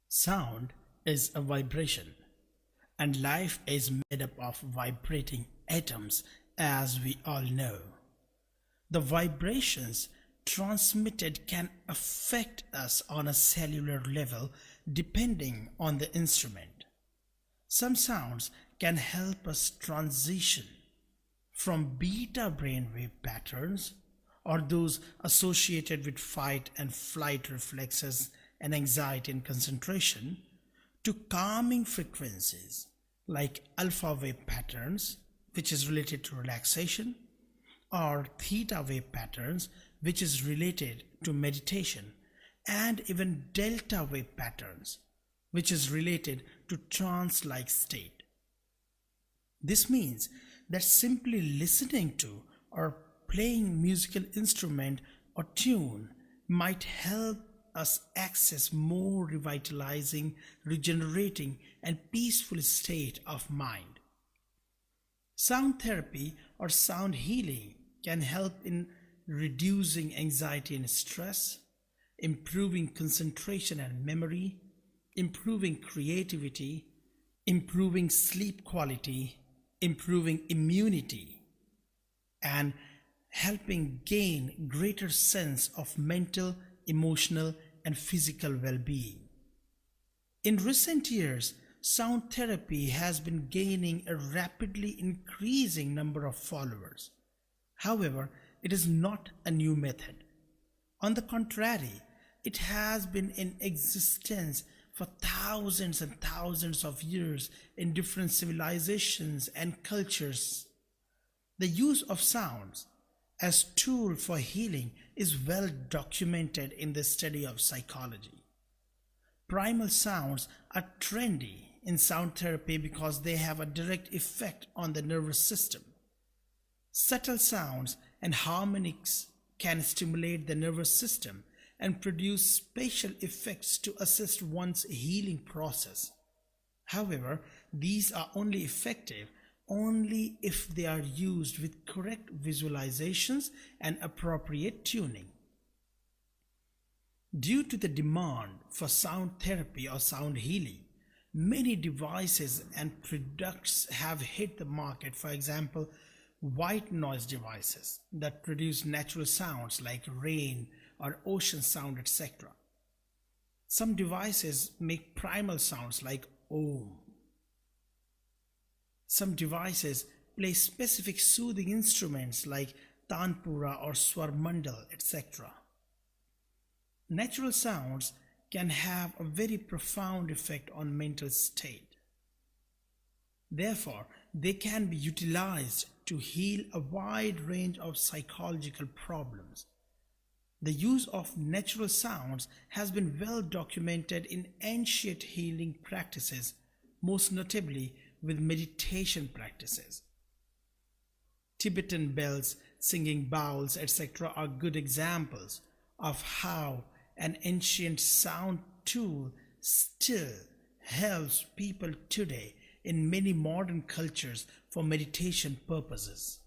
Sound is a vibration, and life is made up of vibrating atoms, as we all know. The vibrations transmitted can affect us on a cellular level depending on the instrument. Some sounds can help us transition from beta brainwave patterns or those associated with fight and flight reflexes and anxiety and concentration to calming frequencies like alpha wave patterns, which is related to relaxation, or theta wave patterns, which is related to meditation, and even delta wave patterns, which is related to trance like state. This means that simply listening to or playing musical instrument or tune might help us access more revitalizing, regenerating, and peaceful state of mind. Sound therapy or sound healing can help in reducing anxiety and stress, improving concentration and memory, improving creativity, improving sleep quality, improving immunity, and helping gain greater sense of mental, emotional, and physical well-being. In recent years, sound therapy has been gaining a rapidly increasing number of followers. However, it is not a new method. On the contrary, it has been in existence for thousands and thousands of years in different civilizations and cultures. The use of sounds as tool for healing is well documented in the study of psychology. Primal sounds are trendy in sound therapy because they have a direct effect on the nervous system. Subtle sounds and harmonics can stimulate the nervous system and produce special effects to assist one's healing process. However, these are only effective only if they are used with correct visualizations and appropriate tuning. Due to the demand for sound therapy or sound healing, many devices and products have hit the market. For example, white noise devices that produce natural sounds like rain or ocean sound, etc. Some devices make primal sounds like Om. Some devices play specific soothing instruments like Tanpura or Swarmandal, etc. Natural sounds can have a very profound effect on mental state. Therefore, they can be utilized to heal a wide range of psychological problems. The use of natural sounds has been well documented in ancient healing practices, most notably with meditation practices. Tibetan bells, singing bowls, etc. are good examples of how an ancient sound tool still helps people today in many modern cultures for meditation purposes.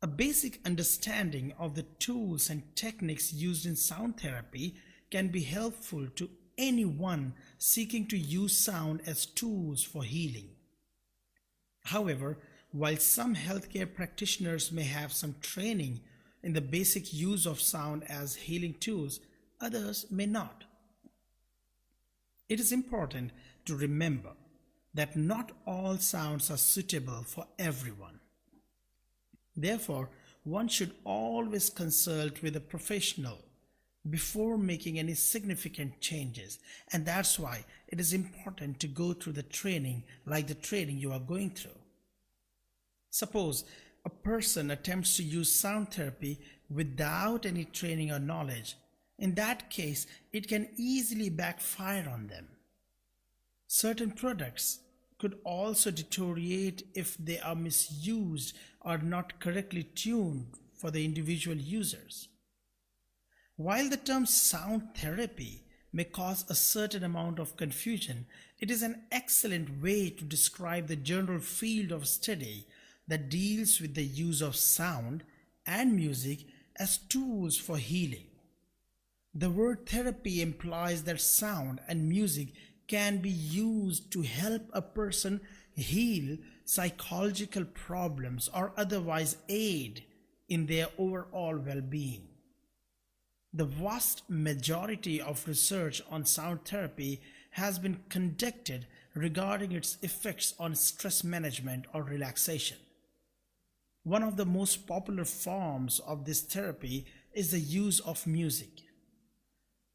A basic understanding of the tools and techniques used in sound therapy can be helpful to anyone seeking to use sound as tools for healing. However, while some healthcare practitioners may have some training in the basic use of sound as healing tools, others may not. It is important to remember that not all sounds are suitable for everyone. Therefore, one should always consult with a professional before making any significant changes, and that's why it is important to go through the training like the training you are going through. Suppose a person attempts to use sound therapy without any training or knowledge. In that case, it can easily backfire on them. Certain products could also deteriorate if they are misused or not correctly tuned for the individual users. While the term sound therapy may cause a certain amount of confusion, it is an excellent way to describe the general field of study that deals with the use of sound and music as tools for healing. The word therapy implies that sound and music can be used to help a person heal psychological problems or otherwise aid in their overall well being. The vast majority of research on sound therapy has been conducted regarding its effects on stress management or relaxation. One of the most popular forms of this therapy is the use of music.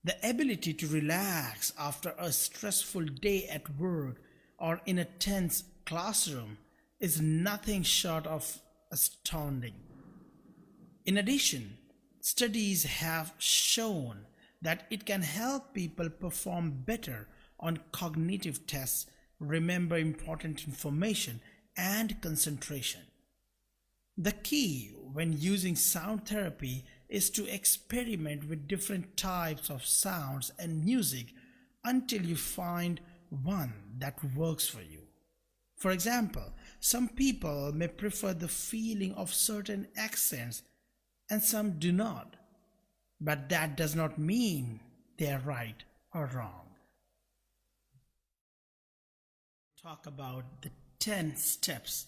The ability to relax after a stressful day at work or in a tense classroom is nothing short of astounding. In addition, studies have shown that it can help people perform better on cognitive tests, remember important information, and concentration. The key when using sound therapy is to experiment with different types of sounds and music until you find one that works for you. For example, some people may prefer the feeling of certain accents and some do not, but that does not mean they are right or wrong. Talk about the 10 steps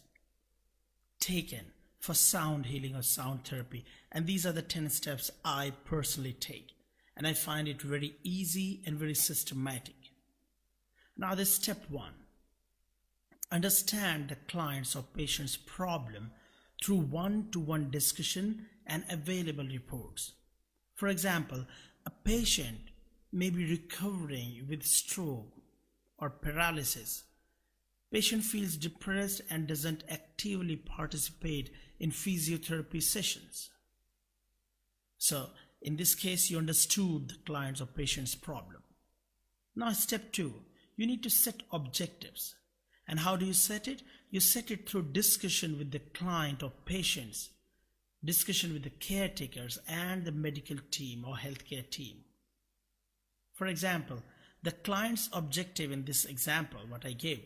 taken for sound healing or sound therapy, and these are the 10 steps I personally take, and I find it very easy and very systematic. Now, this step 1: understand the client's or patient's problem through one-to-one discussion and available reports. For example, a patient may be recovering with stroke or paralysis. Patient feels depressed and doesn't actively participate in physiotherapy sessions. So, in this case, you understood the client's or patient's problem. Now, step 2, you need to set objectives. And how do you set it? You set it through discussion with the client or patients, discussion with the caretakers and the medical team or healthcare team. For example, the client's objective in this example, what I gave,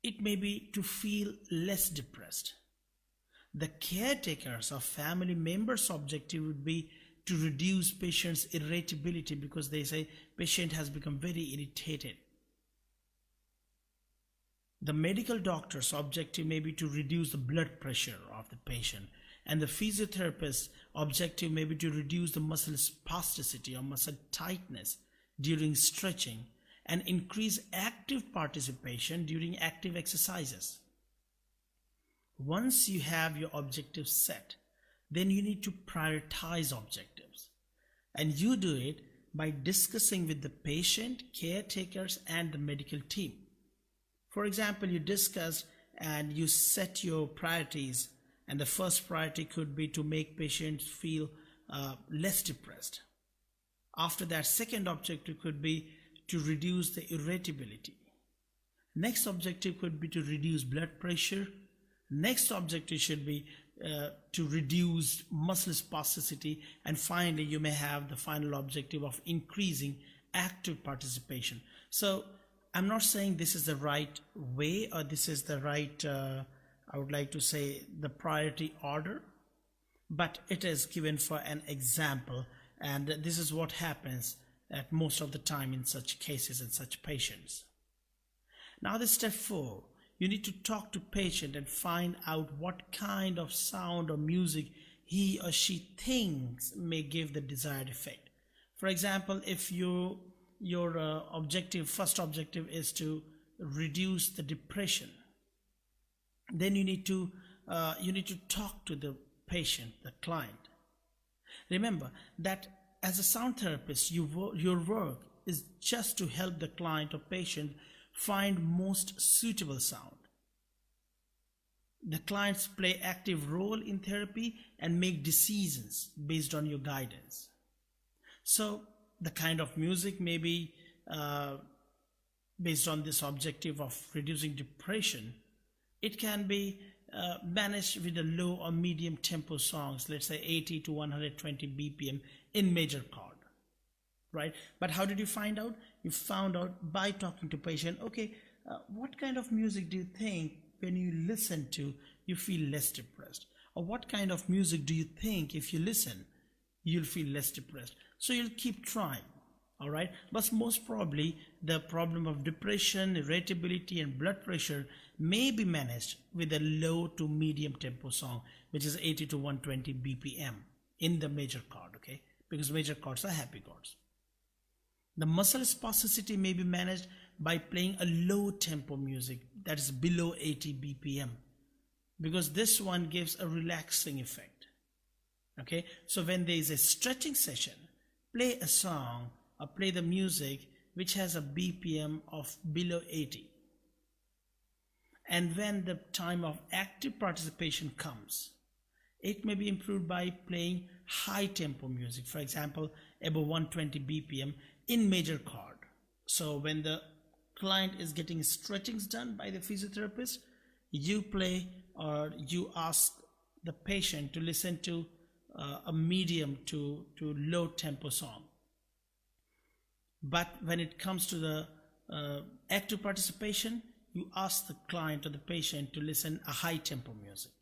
it may be to feel less depressed. The caretakers or family members' objective would be to reduce patient's irritability because they say patient has become very irritated. The medical doctor's objective may be to reduce the blood pressure of the patient, and the physiotherapist's objective may be to reduce the muscle spasticity or muscle tightness during stretching and increase active participation during active exercises. Once you have your objectives set, then you need to prioritize objectives. And you do it by discussing with the patient, caretakers, and the medical team. For example, you discuss and you set your priorities, and the first priority could be to make patients feel less depressed. After that, second objective could be to reduce the irritability. Next objective could be to reduce blood pressure. Next objective should be to reduce muscle spasticity, and finally you may have the final objective of increasing active participation. So I'm not saying this is the right way or this is the right, I would like to say, the priority order, but it is given for an example, and this is what happens at most of the time in such cases and such patients. Now, the step 4, you need to talk to patient and find out what kind of sound or music he or she thinks may give the desired effect. For example, if your first objective is to reduce the depression, then you need to talk to the patient, the client. Remember that as a sound therapist, your work is just to help the client or patient find most suitable sound. The clients play active role in therapy and make decisions based on your guidance. So the kind of music may be based on this objective of reducing depression. It can be managed with a low or medium tempo songs, let's say 80 to 120 BPM in major chord, right? But how did you find out? You found out by talking to patient. Okay, what kind of music do you think when you listen to you feel less depressed? Or what kind of music do you think if you listen you'll feel less depressed. So you'll keep trying. All right. But most probably the problem of depression, irritability, and blood pressure may be managed with a low to medium tempo song, which is 80 to 120 BPM in the major chord. Okay. Because major chords are happy chords. The muscle spasticity may be managed by playing a low tempo music that is below 80 BPM, because this one gives a relaxing effect. Okay, so when there is a stretching session, play a song or play the music which has a BPM of below 80. And when the time of active participation comes, it may be improved by playing high tempo music, for example above 120 BPM in major chord. So when the client is getting stretchings done by the physiotherapist, you play or you ask the patient to listen to a medium to low tempo song. But when it comes to the active participation, you ask the client or the patient to listen a high tempo music.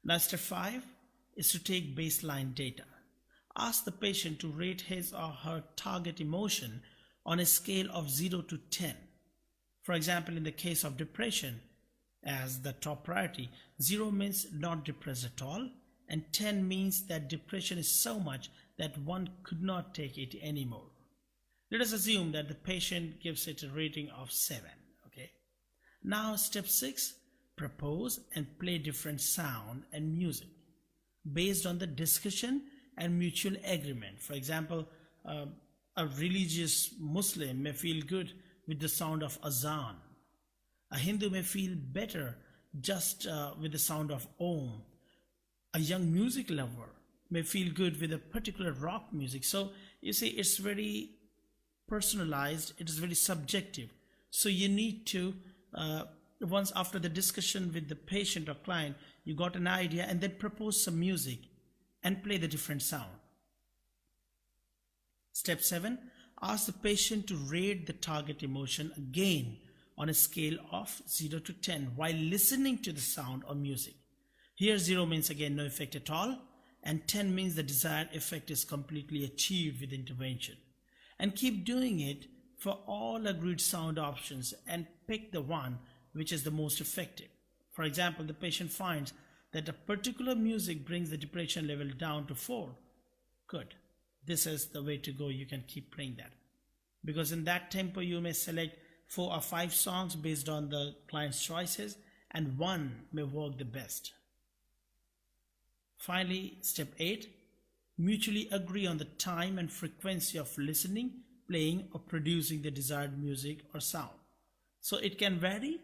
Now step 5 is to take baseline data. Ask the patient to rate his or her target emotion on a scale of 0 to 10. For example, in the case of depression, as the top priority, 0 means not depressed at all, and 10 means that depression is so much that one could not take it anymore. Let us assume that the patient gives it a rating of 7. Okay. Now step 6, propose and play different sound and music based on the discussion and mutual agreement. For example, a religious Muslim may feel good with the sound of azan. A Hindu may feel better just with the sound of Om. A young music lover may feel good with a particular rock music. So you see, it's very personalized, it is very subjective. So you need to, once after the discussion with the patient or client, you got an idea, and then propose some music and play the different sound. Step 7, ask the patient to rate the target emotion again on a scale of 0 to 10 while listening to the sound or music. Here 0 means again no effect at all, and 10 means the desired effect is completely achieved with intervention. And keep doing it for all agreed sound options and pick the one which is the most effective. For example, the patient finds that a particular music brings the depression level down to 4. Good. This is the way to go. You can keep playing that. Because in that tempo, you may select 4 or 5 songs based on the client's choices, and one may work the best. Finally, step 8, mutually agree on the time and frequency of listening, playing, or producing the desired music or sound. So it can vary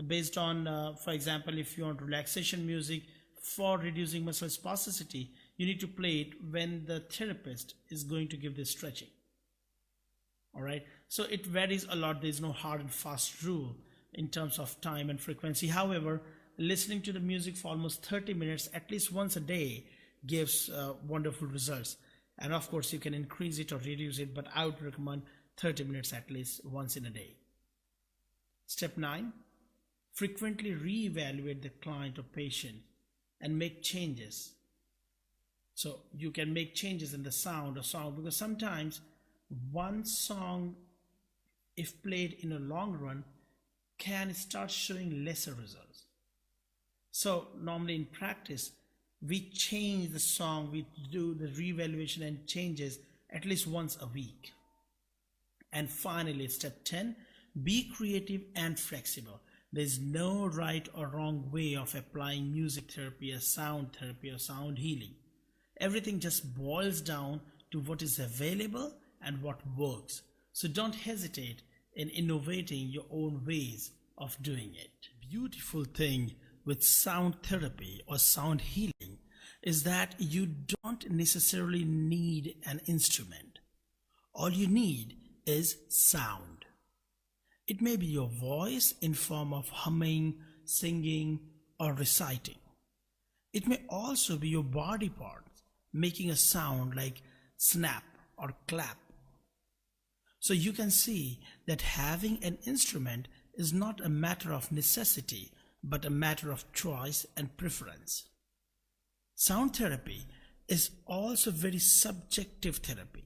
based on, for example, if you want relaxation music for reducing muscle spasticity, you need to play it when the therapist is going to give the stretching. All right. So it varies a lot. There's no hard and fast rule in terms of time and frequency. However, listening to the music for almost 30 minutes, at least once a day, gives wonderful results. And of course, you can increase it or reduce it, but I would recommend 30 minutes at least once in a day. Step 9, frequently reevaluate the client or patient and make changes. So you can make changes in the sound or song, because sometimes one song, if played in a long run, can start showing lesser results. So normally in practice, we change the song, we do the reevaluation and changes at least once a week. And finally, step 10, be creative and flexible. There's no right or wrong way of applying music therapy or sound healing. Everything just boils down to what is available and what works. So don't hesitate in innovating your own ways of doing it. Beautiful thing with sound therapy or sound healing is that you don't necessarily need an instrument. All you need is sound. It may be your voice in form of humming, singing, or reciting. It may also be your body parts making a sound like snap or clap. So you can see that having an instrument is not a matter of necessity, but a matter of choice and preference. Sound therapy is also very subjective therapy.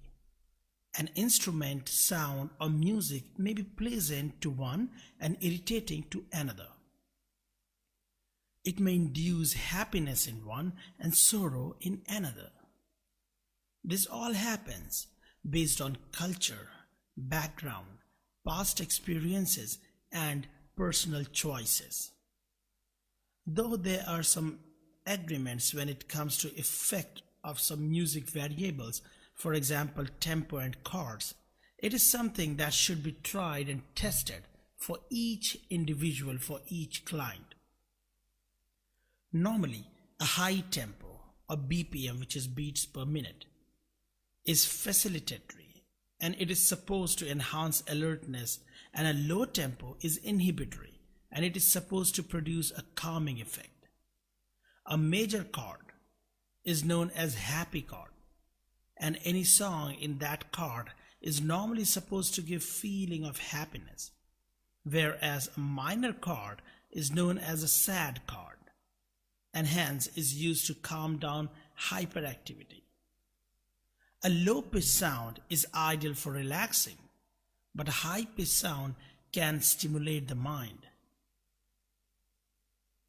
An instrument, sound, or music may be pleasant to one and irritating to another. It may induce happiness in one and sorrow in another. This all happens based on culture, background, past experiences, and personal choices. Though there are some agreements when it comes to effect of some music variables, for example tempo and chords, it is something that should be tried and tested for each individual, for each client. Normally, a high tempo or BPM, which is beats per minute, is facilitatory and it is supposed to enhance alertness, and a low tempo is inhibitory and it is supposed to produce a calming effect. A major chord is known as happy chord, and any song in that chord is normally supposed to give feeling of happiness, whereas a minor chord is known as a sad chord and hence is used to calm down hyperactivity. A low-pitched sound is ideal for relaxing, but a high-pitched sound can stimulate the mind.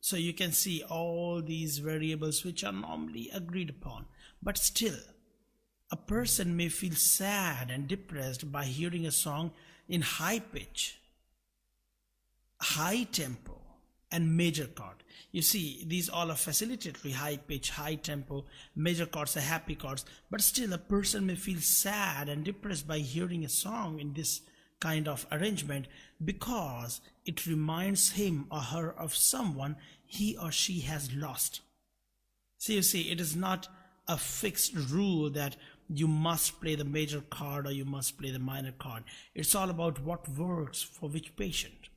So you can see all these variables which are normally agreed upon, but still, a person may feel sad and depressed by hearing a song in high pitch, high tempo, and major chord. You see, these all are facilitatory: high pitch, high tempo, major chords are happy chords, but still a person may feel sad and depressed by hearing a song in this kind of arrangement because it reminds him or her of someone he or she has lost. So you see, it is not a fixed rule that you must play the major chord or you must play the minor chord. It's all about what works for which patient.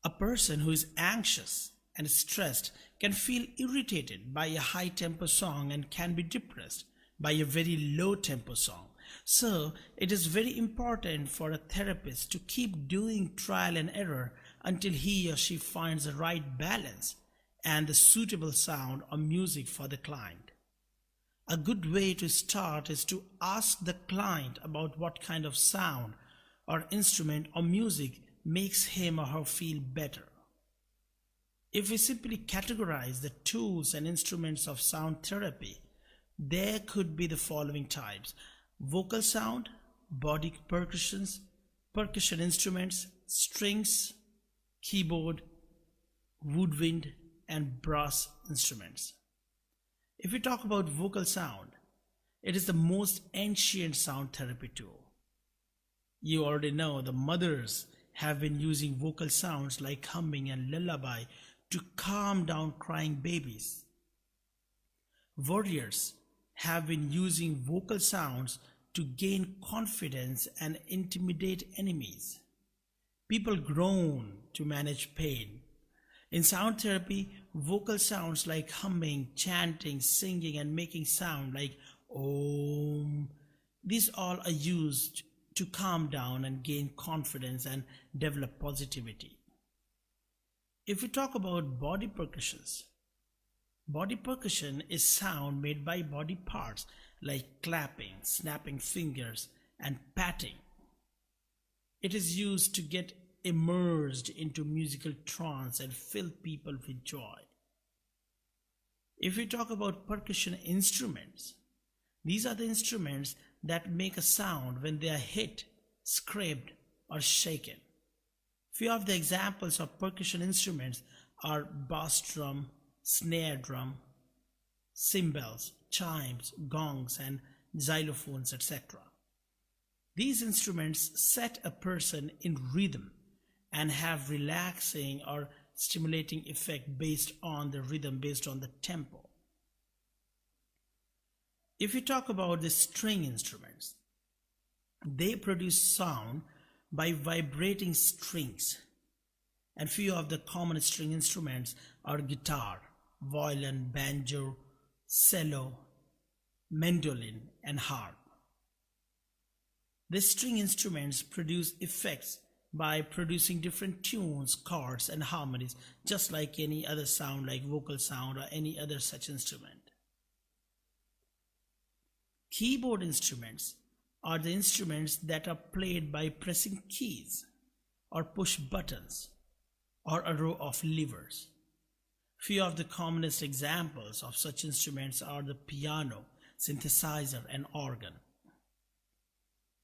A person who is anxious and stressed can feel irritated by a high tempo song and can be depressed by a very low tempo song. So it is very important for a therapist to keep doing trial and error until he or she finds the right balance and the suitable sound or music for the client. A good way to start is to ask the client about what kind of sound or instrument or music makes him or her feel better. If we simply categorize the tools and instruments of sound therapy, there could be the following types: vocal sound, body percussions, percussion instruments, strings, keyboard, woodwind, and brass instruments. If we talk about vocal sound, it is the most ancient sound therapy tool. You already know the mothers have been using vocal sounds like humming and lullaby to calm down crying babies. Warriors have been using vocal sounds to gain confidence and intimidate enemies. People groan to manage pain. In sound therapy, vocal sounds like humming, chanting, singing, and making sound like Om, these all are used to calm down and gain confidence and develop positivity. If we talk about body percussions, body percussion is sound made by body parts like clapping, snapping fingers, and patting. It is used to get immersed into musical trance and fill people with joy. If we talk about percussion instruments, these are the instruments that make a sound when they are hit, scraped, or shaken. Few of the examples of percussion instruments are bass drum, snare drum, cymbals, chimes, gongs, and xylophones, etc. These instruments set a person in rhythm and have relaxing or stimulating effect based on the rhythm, based on the tempo. If you talk about the string instruments, they produce sound by vibrating strings, and few of the common string instruments are guitar, violin, banjo, cello, mandolin, and harp. The string instruments produce effects by producing different tunes, chords, and harmonies, just like any other sound like vocal sound or any other such instrument. Keyboard instruments are the instruments that are played by pressing keys or push buttons or a row of levers. Few of the commonest examples of such instruments are the piano, synthesizer, and organ.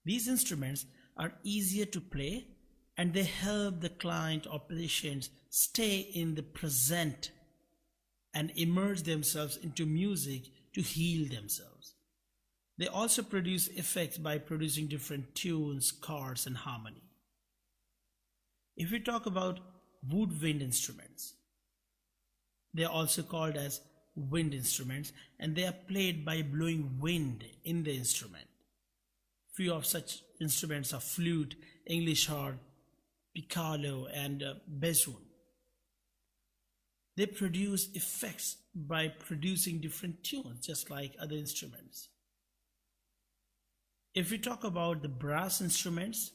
These instruments are easier to play and they help the client or patient stay in the present and immerse themselves into music to heal themselves. They also produce effects by producing different tunes, chords, and harmony. If we talk about woodwind instruments, they are also called as wind instruments and they are played by blowing wind in the instrument. Few of such instruments are flute, English horn, piccolo, and bassoon. They produce effects by producing different tunes just like other instruments. If we talk about the brass instruments,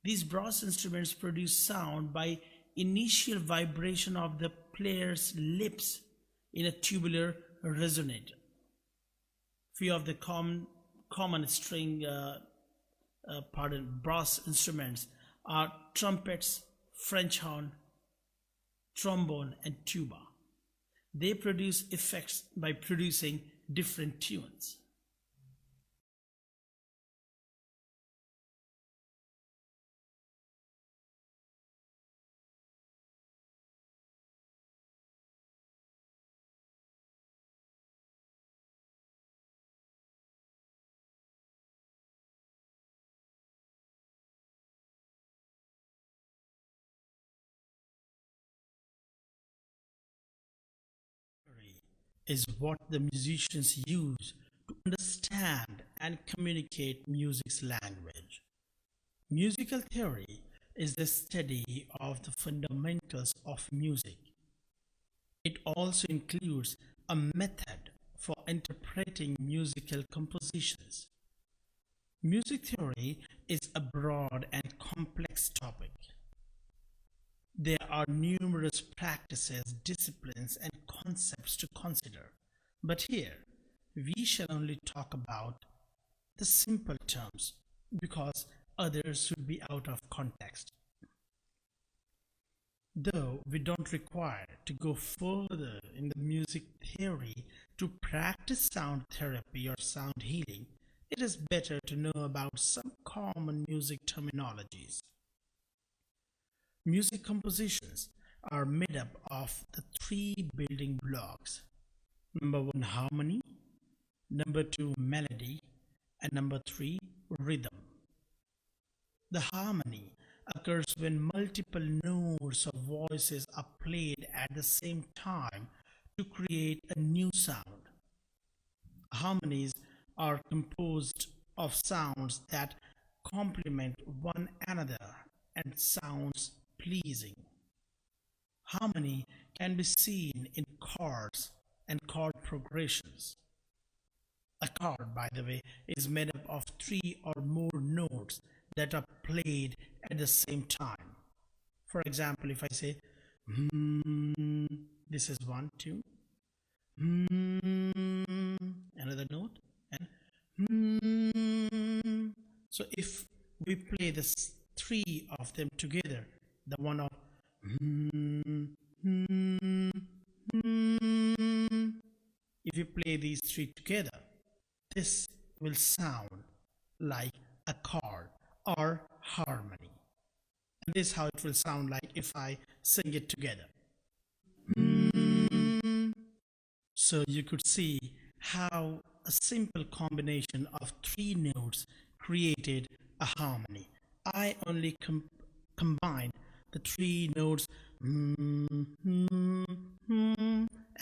these brass instruments produce sound by initial vibration of the player's lips in a tubular resonator. Few of the common string brass instruments are trumpets, French horn, trombone, and tuba. They produce effects by producing different tunes. Is what the musicians use to understand and communicate music's language. Musical theory is the study of the fundamentals of music. It also includes a method for interpreting musical compositions. Music theory is a broad and complex topic. There are numerous practices, disciplines, and concepts to consider, but here we shall only talk about the simple terms because others should be out of context. Though we don't require to go further in the music theory to practice sound therapy or sound healing, it is better to know about some common music terminologies. Music compositions are made up of the three building blocks. Number one, harmony. Number two, melody. And number three, rhythm. The harmony occurs when multiple notes or voices are played at the same time to create a new sound. Harmonies are composed of sounds that complement one another and sounds pleasing. Harmony can be seen in chords and chord progressions. A chord, by the way, is made up of three or more notes that are played at the same time. For example, if I say, this is one, two, another note, and so if we play this three of them together, the one of if you play these three together, this will sound like a chord or harmony. And this is how it will sound like if I sing it together. So you could see how a simple combination of three notes created a harmony. I only combined the three notes, and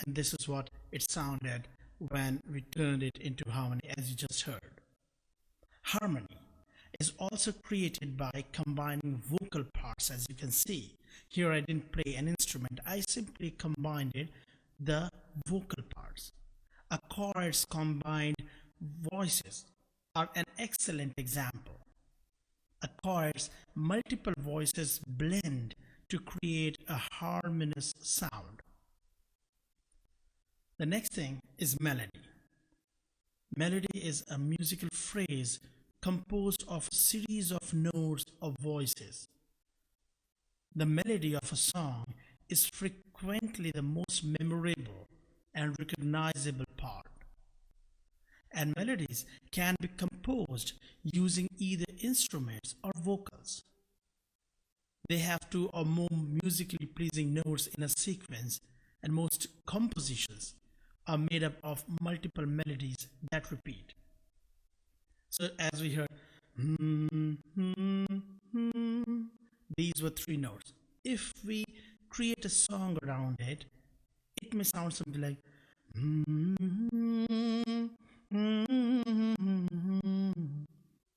this is what it sounded when we turned it into harmony, as you just heard. Harmony is also created by combining vocal parts, as you can see. Here I didn't play an instrument, I simply combined the vocal parts. A chorus combined voices are an excellent example. A chorus, multiple voices blend to create a harmonious sound. The next thing is melody. Melody is a musical phrase composed of a series of notes or voices. The melody of a song is frequently the most memorable and recognizable part, and melodies can be composed using either instruments or vocals. They have two or more musically pleasing notes in a sequence, and most compositions are made up of multiple melodies that repeat. So, as we heard, hmm, hmm, hmm, these were three notes. If we create a song around it, it may sound something like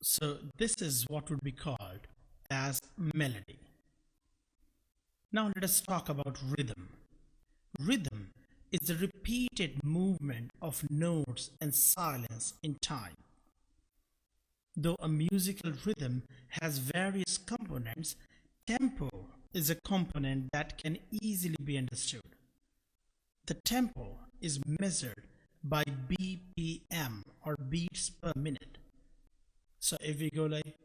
so this is what would be called as melody. Now let us talk about rhythm. Rhythm is the repeated movement of notes and silence in time. Though a musical rhythm has various components, tempo is a component that can easily be understood. The tempo is measured by BPM or beats per minute. So if we go like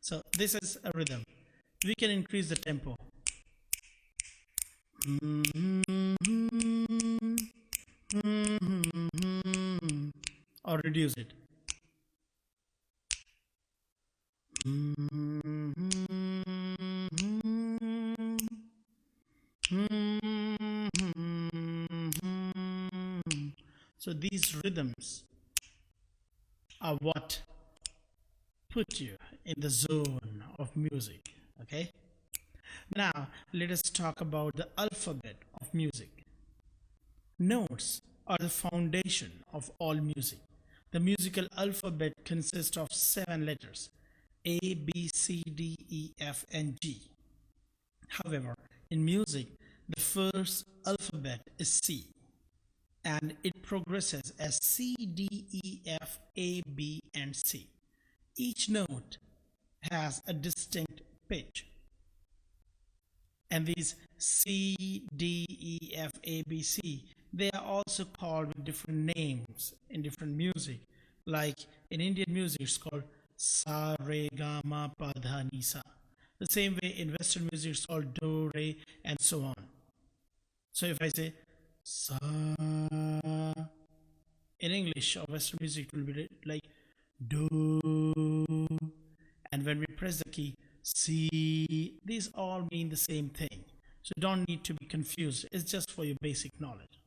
so this is a rhythm. We can increase the tempo or reduce it. So these rhythms are what put you in the zone of music. Okay. Now let us talk about the alphabet of music. Notes are the foundation of all music. The musical alphabet consists of 7 letters: A, B, C, D, E, F, and G. However, in music, the first alphabet is C, and it progresses as C, D, E, F, A, B, and C. Each note has a distinct pitch, and these C, D, E, F, A, B, C, they are also called with different names in different music. Like in Indian music, it's called Sa, Re, Ga, Ma, Pa, Dha, Ni, Sa. The same way in Western music, it's called Do, Re, and so on. So if I say Sa, in English or Western music, it will be like Do, and when we press the key C, these all mean the same thing. So don't need to be confused. It's just for your basic knowledge.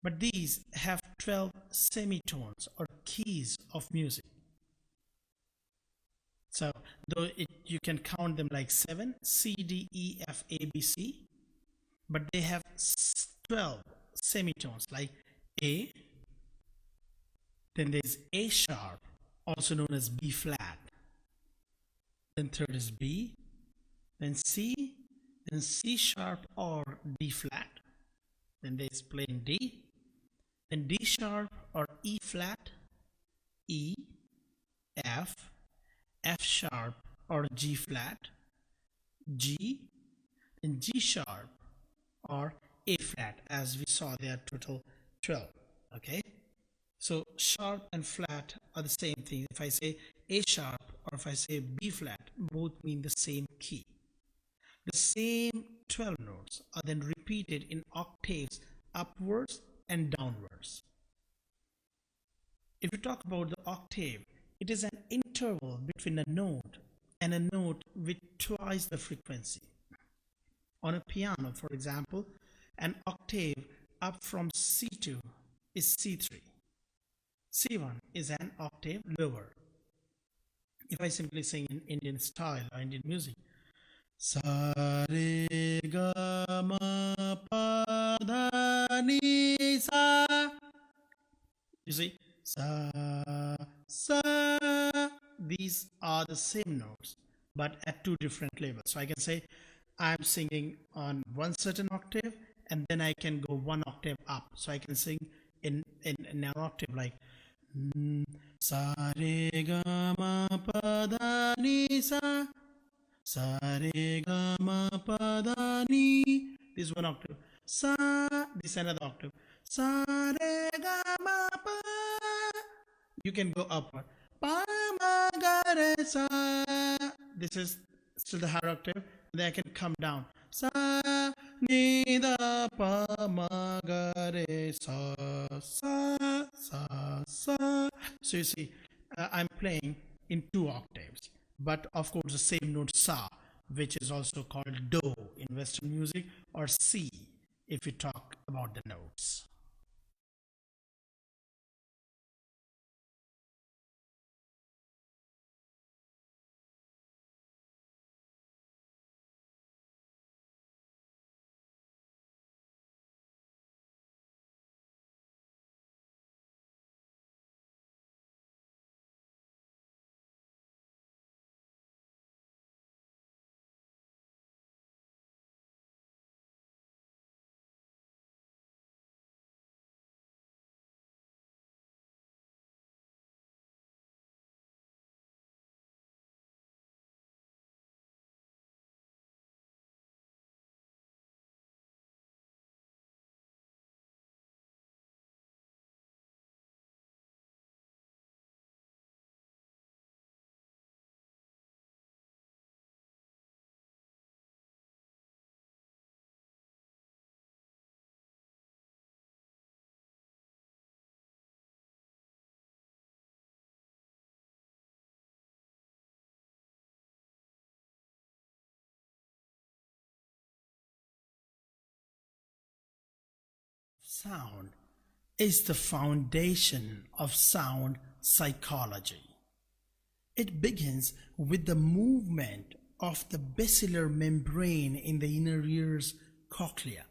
But these have 12 semitones or keys of music. So you can count them like 7, C, D, E, F, A, B, C. But they have 12 semitones like A. Then there's A sharp, also known as B flat. Then third is B. Then C. Then C sharp or D flat. Then there's plain D. Then D sharp or E flat, E, F, F sharp or G flat, G, and G sharp or A flat. As we saw, there are total 12. Okay, so sharp and flat are the same thing. If I say A sharp or if I say B flat, both mean the same key. The same 12 notes are then repeated in octaves upwards and downwards. If you talk about the octave, it is an interval between a note and a note with twice the frequency. On a piano, for example, an octave up from C2 is C3. C1 is an octave lower. If I simply sing in Indian style or Indian music, Sa, Re, Ga, Ma, Pa, Dha, Ni, Sa. You see, Sa, Sa. These are the same notes, but at two different levels. So I can say I'm singing on one certain octave, and then I can go one octave up. So I can sing in an octave like Sa, Re, Ga, Ma, Pa, Dha, Ni, Sa. Sa re ga ma pa da ni. This is one octave. Sa, this is another octave. Sa re ga ma pa. You can go upward. Pa ma ga re sa. This is still the higher octave. Then I can come down. Sa ni da pa ma ga re sa sa. So you see, I'm playing in two octaves, but of course the same note sa, which is also called do in Western music, or si if you talk about the notes. Sound is the foundation of sound psychology. It begins with the movement of the basilar membrane in the inner ear's cochlea.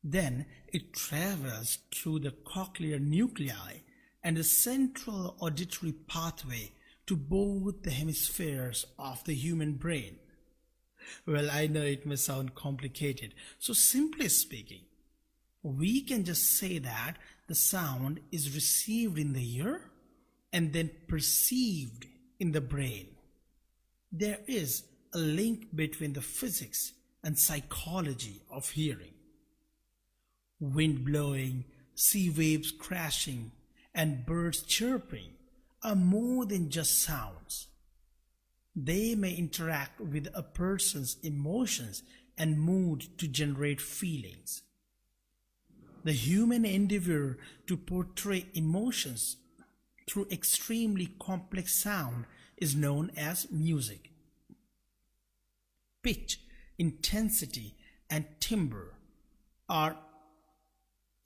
Then it travels through the cochlear nuclei and the central auditory pathway to both the hemispheres of the human brain. Well, I know it may sound complicated. So simply speaking, we can just say that the sound is received in the ear and then perceived in the brain. There is a link between the physics and psychology of hearing. Wind blowing, sea waves crashing, and birds chirping are more than just sounds. They may interact with a person's emotions and mood to generate feelings. The human endeavor to portray emotions through extremely complex sound is known as music. Pitch, intensity, and timbre are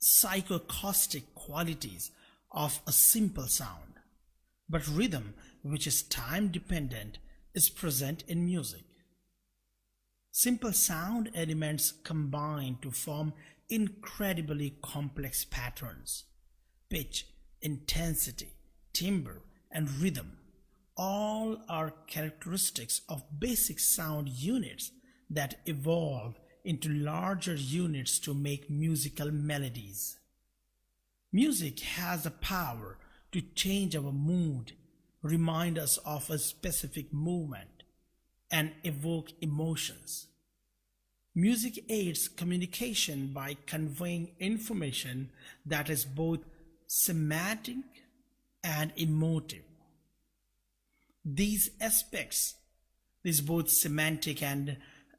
psychoacoustic qualities of a simple sound, but rhythm, which is time dependent, is present in music. Simple sound elements combine to form incredibly complex patterns. Pitch, intensity, timbre, and rhythm all are characteristics of basic sound units that evolve into larger units to make musical melodies. Music has the power to change our mood, remind us of a specific movement, and evoke emotions. Music aids communication by conveying information that is both semantic and emotive. These both semantic and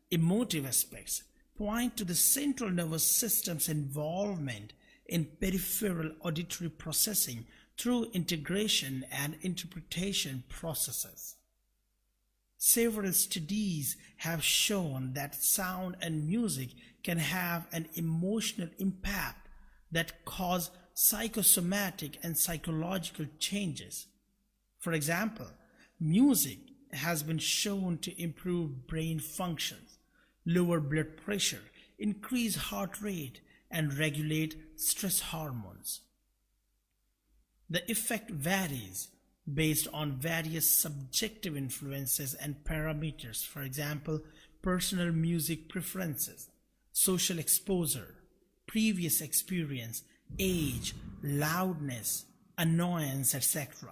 emotive aspects, point to the central nervous system's involvement in peripheral auditory processing through integration and interpretation processes. Several studies have shown that sound and music can have an emotional impact that cause psychosomatic and psychological changes. For example, music has been shown to improve brain functions, lower blood pressure, increase heart rate, and regulate stress hormones. The effect varies based on various subjective influences and parameters, for example, personal music preferences, social exposure, previous experience, age, loudness, annoyance, etc.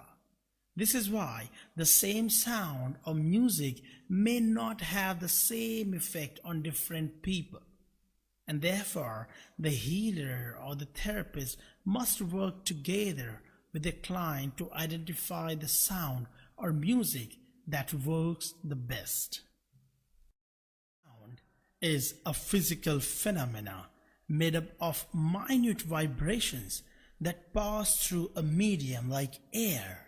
This is why the same sound or music may not have the same effect on different people. And therefore, the healer or the therapist must work together with the client to identify the sound or music that works the best. Sound is a physical phenomena made up of minute vibrations that pass through a medium like air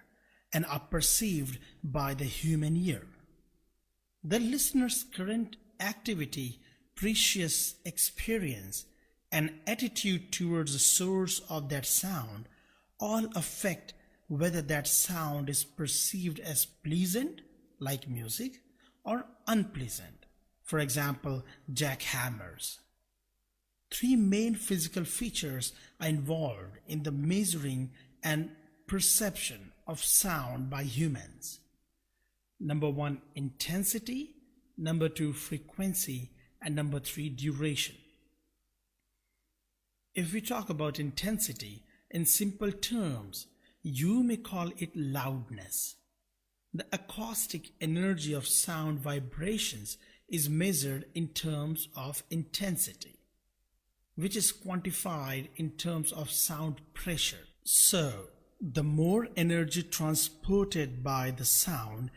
and are perceived by the human ear. The listener's current activity, precious experience, and attitude towards the source of that sound all affect whether that sound is perceived as pleasant, like music, or unpleasant, for example, jackhammers. Three main physical features are involved in the measuring and perception of sound by humans. Number one, intensity. Number two, frequency. And number three, duration. If we talk about intensity, in simple terms, you may call it loudness. The acoustic energy of sound vibrations is measured in terms of intensity, which is quantified in terms of sound pressure. So, the more energy transported by the sound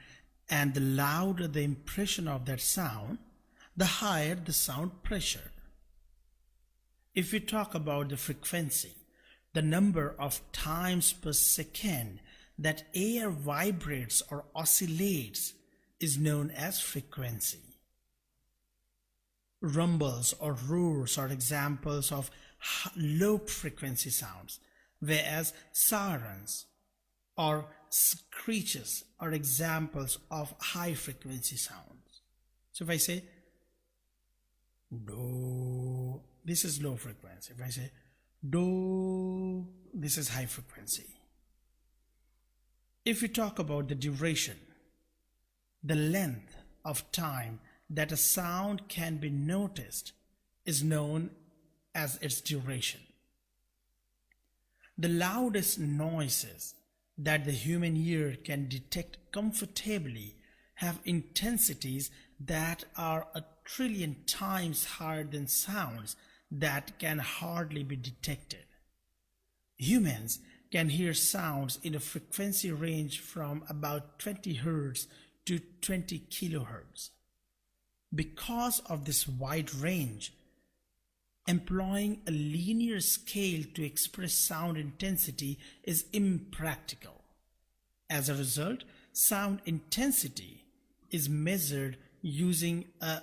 and the louder the impression of that sound, the higher the sound pressure. If we talk about the frequency, the number of times per second that air vibrates or oscillates is known as frequency. Rumbles or roars are examples of low frequency sounds, whereas sirens or screeches are examples of high frequency sounds. So if I say do, this is low frequency. If I say do, this is high frequency. If we talk about the duration, the length of time that a sound can be noticed is known as its duration. The loudest noises that the human ear can detect comfortably have intensities that are 1,000,000,000 times higher than sounds that can hardly be detected. Humans can hear sounds in a frequency range from about 20 Hz to 20 kHz. Because of this wide range, employing a linear scale to express sound intensity is impractical. As a result, sound intensity is measured using a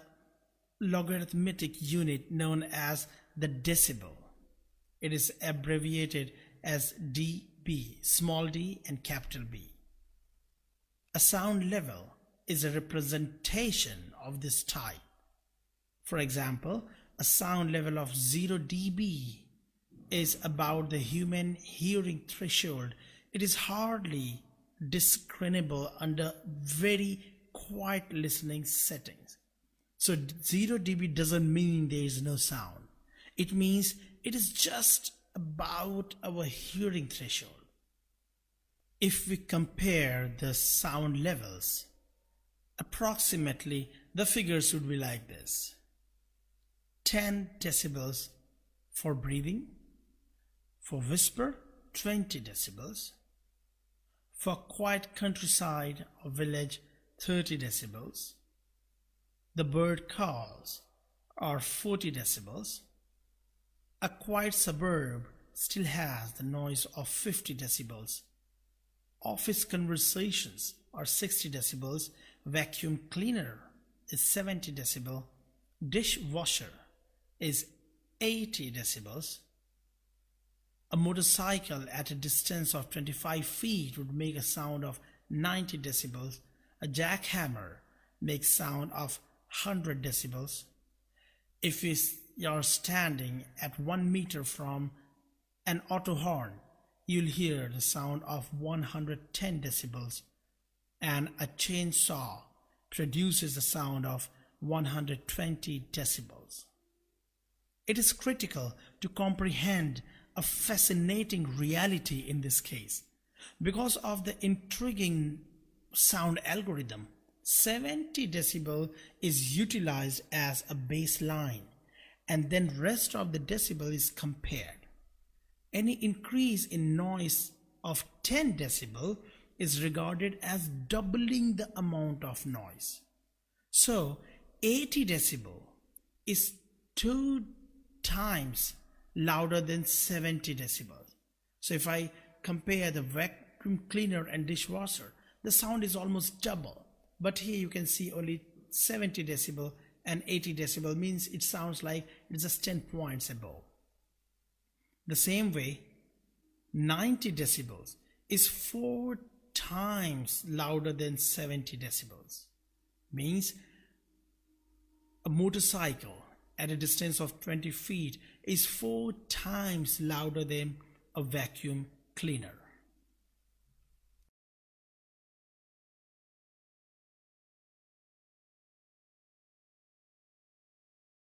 logarithmic unit known as the decibel. It is abbreviated as dB, small d and capital B. A sound level is a representation of this type. For example, a sound level of 0 dB is about the human hearing threshold. It is hardly discernible under very quiet listening settings. So 0 dB doesn't mean there is no sound. It means it is just about our hearing threshold. If we compare the sound levels, approximately the figures would be like this: 10 decibels for breathing, for whisper 20 decibels, for quiet countryside or village 30 decibels, the bird calls are 40 decibels, a quiet suburb still has the noise of 50 decibels, office conversations are 60 decibels, vacuum cleaner is 70 decibel, dishwasher is 80 decibels, a motorcycle at a distance of 25 feet would make a sound of 90 decibels, a jackhammer makes sound of 100 decibels. If you're standing at 1 meter from an auto horn, you'll hear the sound of 110 decibels, and a chainsaw produces a sound of 120 decibels. It is critical to comprehend a fascinating reality in this case. Because of the intriguing sound algorithm, 70 decibel is utilized as a baseline, and then rest of the decibel is compared. Any increase in noise of 10 decibel is regarded as doubling the amount of noise. So 80 decibel is 2 times louder than 70 decibels. So if I compare the vacuum cleaner and dishwasher, the sound is almost double. But here you can see only 70 decibel and 80 decibel means it sounds like it's just 10 points above. The same way, 90 decibels is 4 times louder than 70 decibels. Means a motorcycle at a distance of 20 feet is 4 times louder than a vacuum cleaner.